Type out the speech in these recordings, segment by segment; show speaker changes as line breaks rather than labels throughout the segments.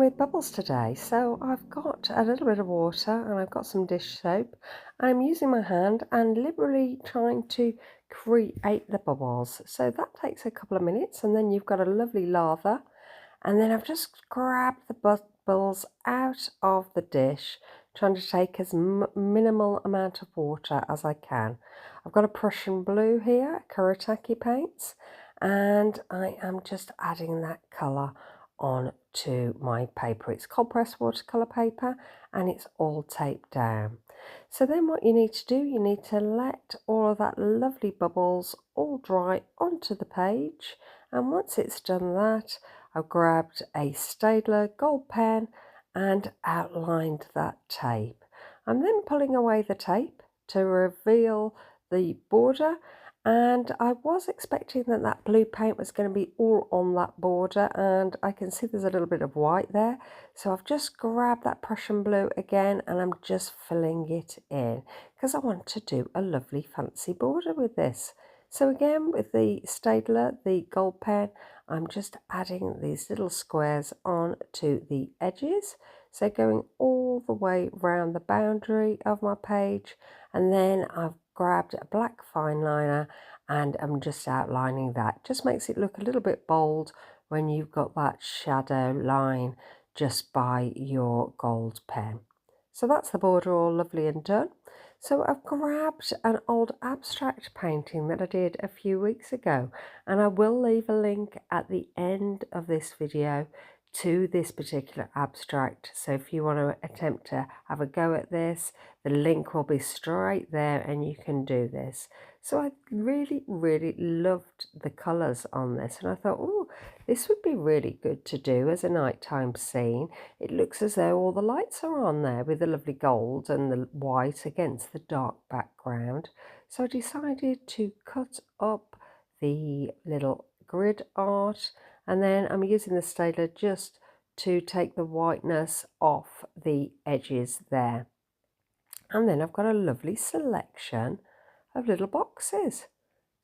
with bubbles today. So I've got a little bit of water and I've got some dish soap. I'm using my hand and liberally trying to create the bubbles. So that takes a couple of minutes and then you've got a lovely lather. And then I've just grabbed the bubbles out of the dish, trying to take as minimal amount of water as I can. I've got a Prussian blue here, Kuretake paints, and I am just adding that colour on to my paper. It's cold press watercolour paper and it's all taped down. So then what you need to do, you need to let all of that lovely bubbles all dry onto the page, and once it's done that, I've grabbed a Staedtler gold pen and outlined that tape. I'm then pulling away the tape to reveal the border, and I was expecting that that blue paint was going to be all on that border, and I can see there's a little bit of white there. So I've just grabbed that Prussian blue again and I'm just filling it in because I want to do a lovely fancy border with this. So again, with the Staedtler, the gold pen, I'm just adding these little squares on to the edges. So going all the way around the boundary of my page, and then I've grabbed a black fine liner and I'm just outlining that. Just makes it look a little bit bold when you've got that shadow line just by your gold pen. So that's the border all lovely and done. So I've grabbed an old abstract painting that I did a few weeks ago, and I will leave a link at the end of this video to this particular abstract. So if you want to attempt to have a go at this, the link will be straight there and you can do this. So I really loved the colours on this, and I thought, oh, this would be really good to do as a nighttime scene. It looks as though all the lights are on there with the lovely gold and the white against the dark background. So I decided to cut up the little grid art, and then I'm using the Staedtler just to take the whiteness off the edges there. And then I've got a lovely selection of little boxes.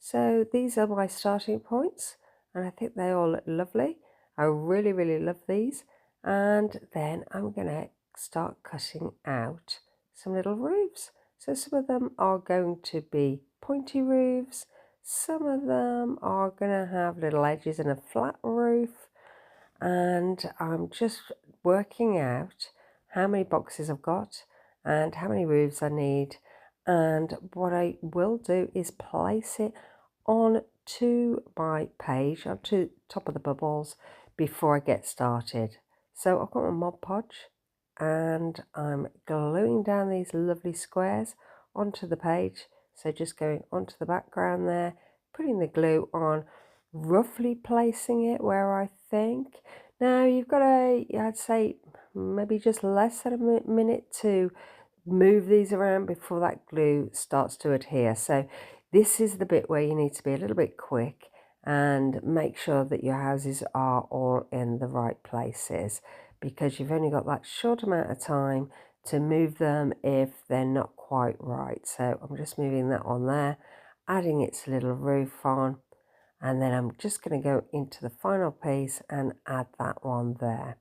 So these are my starting points, and I think they all look lovely. I really love these. And then I'm going to start cutting out some little roofs. So some of them are going to be pointy roofs, some of them are going to have little edges and a flat roof, and I'm just working out how many boxes I've got and how many roofs I need. And what I will do is place it on to my page, onto the top of the bubbles before I get started. So I've got my Mod Podge and I'm gluing down these lovely squares onto the page. So just going onto the background there, putting the glue on, roughly placing it where I think. Now you've got I'd say maybe just less than a minute to move these around before that glue starts to adhere. So this is the bit where you need to be a little bit quick and make sure that your houses are all in the right places, because you've only got that short amount of time to move them if they're not quite right. So I'm just moving that on there, adding its little roof on, and then I'm just going to go into the final piece and add that one there.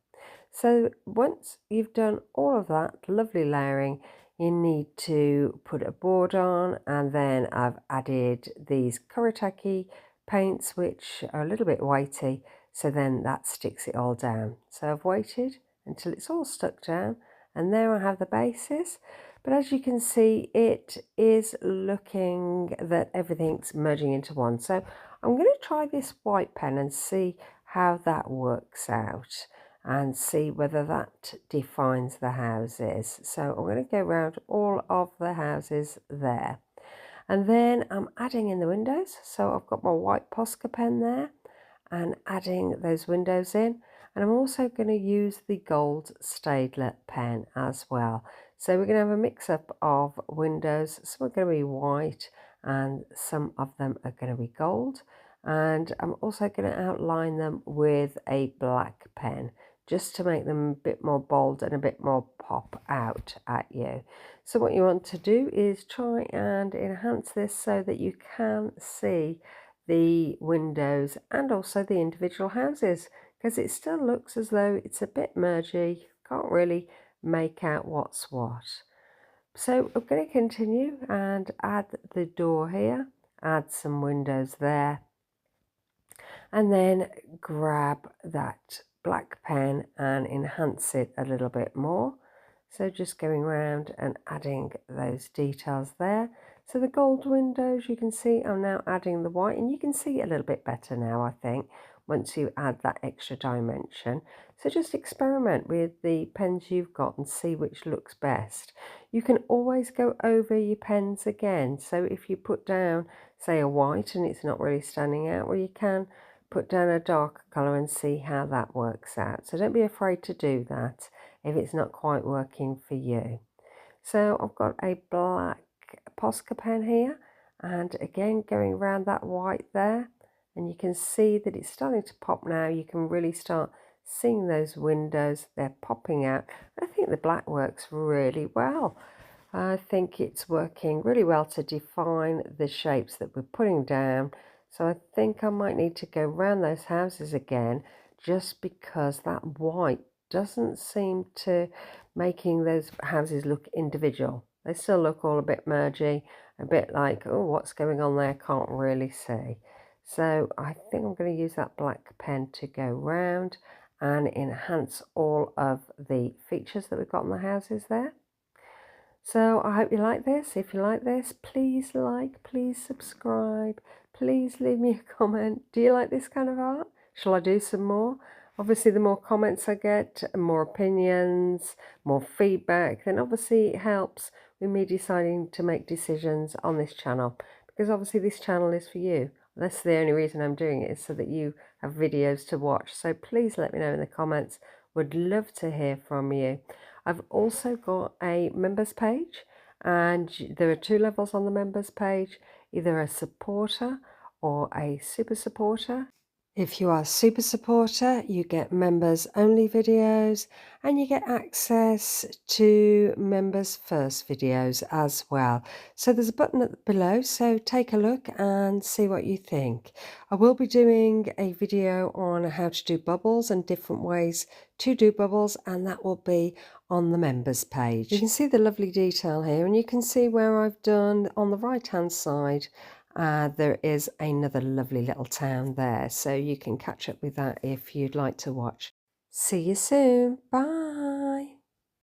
So once you've done all of that lovely layering, you need to put a board on, and then I've added these Kuretake paints, which are a little bit weighty, so then that sticks it all down. So I've waited until it's all stuck down, and there I have the bases. But as you can see, it is looking that everything's merging into one. So I'm going to try this white pen and see how that works out, and see whether that defines the houses. So I'm going to go around all of the houses there. And then I'm adding in the windows. So I've got my white Posca pen there and adding those windows in. And I'm also going to use the gold Staedtler pen as well. So we're going to have a mix up of windows. Some are going to be white and some of them are going to be gold. And I'm also going to outline them with a black pen, just to make them a bit more bold and a bit more pop out at you. So what you want to do is try and enhance this so that you can see the windows and also the individual houses, because it still looks as though it's a bit mergy. Can't really make out what's what. So I'm going to continue and add the door here, add some windows there, and then grab that black pen and enhance it a little bit more. So just going around and adding those details there. So the gold windows, you can see I'm now adding the white, and you can see it a little bit better now, I think, once you add that extra dimension. So just experiment with the pens you've got and see which looks best. You can always go over your pens again. So if you put down, say, a white and it's not really standing out, well, you can put down a darker colour and see how that works out. So don't be afraid to do that if it's not quite working for you. So I've got a black Posca pen here, and again going around that white there, and you can see that it's starting to pop now. You can really start seeing those windows, they're popping out. I think the black works really well. I think it's working really well to define the shapes that we're putting down. So I think I might need to go around those houses again, just because that white doesn't seem to making those houses look individual. They still look all a bit mergy, a bit like, oh, what's going on there? Can't really see. So I think I'm going to use that black pen to go round and enhance all of the features that we've got in the houses there. So I hope you like this. If you like this, please like, please subscribe, please leave me a comment. Do you like this kind of art? Shall I do some more? Obviously, the more comments I get, more opinions, more feedback, then obviously it helps with me deciding to make decisions on this channel, because obviously this channel is for you. That's the only reason I'm doing it, is so that you have videos to watch. So please let me know in the comments. Would love to hear from you. I've also got a members page, and there are 2 levels on the members page, either a supporter or a super supporter. If you are a super supporter, you get members only videos, and you get access to members first videos as well. So there's a button below, so take a look and see what you think. I will be doing a video on how to do bubbles and different ways to do bubbles, and that will be on the members page. You can see the lovely detail here, and you can see where I've done on the right hand side. There is another lovely little town there, so you can catch up with that if you'd like to watch. See you soon. Bye.